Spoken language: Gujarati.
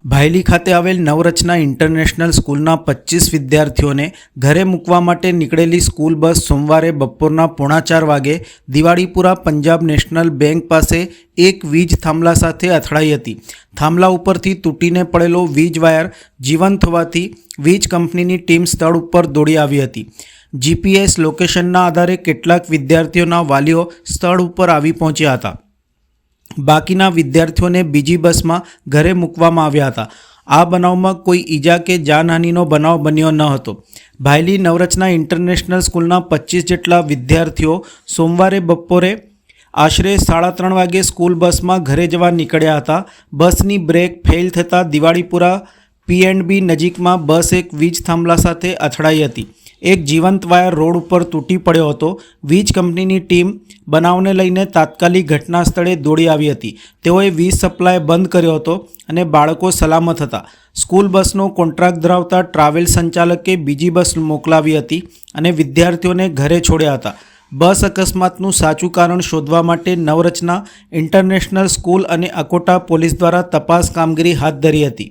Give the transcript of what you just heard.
ભાયલી ખાતે આવેલ નવરચના ઇન્ટરનેશનલ સ્કૂલના 25 વિદ્યાર્થીઓને ઘરે મૂકવા માટે નીકળેલી સ્કૂલ બસ સોમવારે બપોરના 3:45 વાગે દિવાળીપુરા પંજાબ નેશનલ બેંક પાસે એક વીજ થાંભલા સાથે અથડાઈ હતી। થાંભલા ઉપરથી તૂટીને પડેલો વીજ વાયર જીવંત થવાથી વીજ કંપનીની ટીમ સ્થળ ઉપર દોડી આવી હતી। જીપીએસ લોકેશનના આધારે કેટલાક વિદ્યાર્થીઓના વાલીઓ સ્થળ ઉપર આવી પહોંચ્યા હતા। બાકીના વિદ્યાર્થીઓને બીજી બસમાં ઘરે મૂકવામાં આવ્યા હતા। આ બનાવમાં કોઈ ઈજા કે જાનહાનિનો બનાવ બન્યો ન હતો। ભાયલી નવરચના ઇન્ટરનેશનલ સ્કૂલના 25 જેટલા વિદ્યાર્થીઓ સોમવારે બપોરે આશરે 3:30 વાગે સ્કૂલ બસમાં ઘરે જવા નીકળ્યા હતા। બસની બ્રેક ફેલ થતાં દિવાળીપુરા P&B નજીકમાં બસ એક વીજ થાંભલા સાથે અથડાઈ હતી। એક જીવંત વાયર રોડ ઉપર તૂટી પડ્યો હતો। વીજ કંપનીની ટીમ બનાવને લઈને તાત્કાલિક ઘટના સ્થળે દોડી આવી હતી। તેઓએ વીજ સપ્લાય બંધ કર્યો હતો અને બાળકો સલામત હતા। સ્કૂલ બસનો કોન્ટ્રાક્ટ ધરાવતા ટ્રાવેલ સંચાલકે બીજી બસ મોકલાવી હતી અને વિદ્યાર્થીઓને ઘરે છોડ્યા હતા। બસ અકસ્માતનું સાચું કારણ શોધવા માટે નવરચના ઇન્ટરનેશનલ સ્કૂલ અને અકોટા પોલીસ દ્વારા તપાસ કામગીરી હાથ ધરી હતી।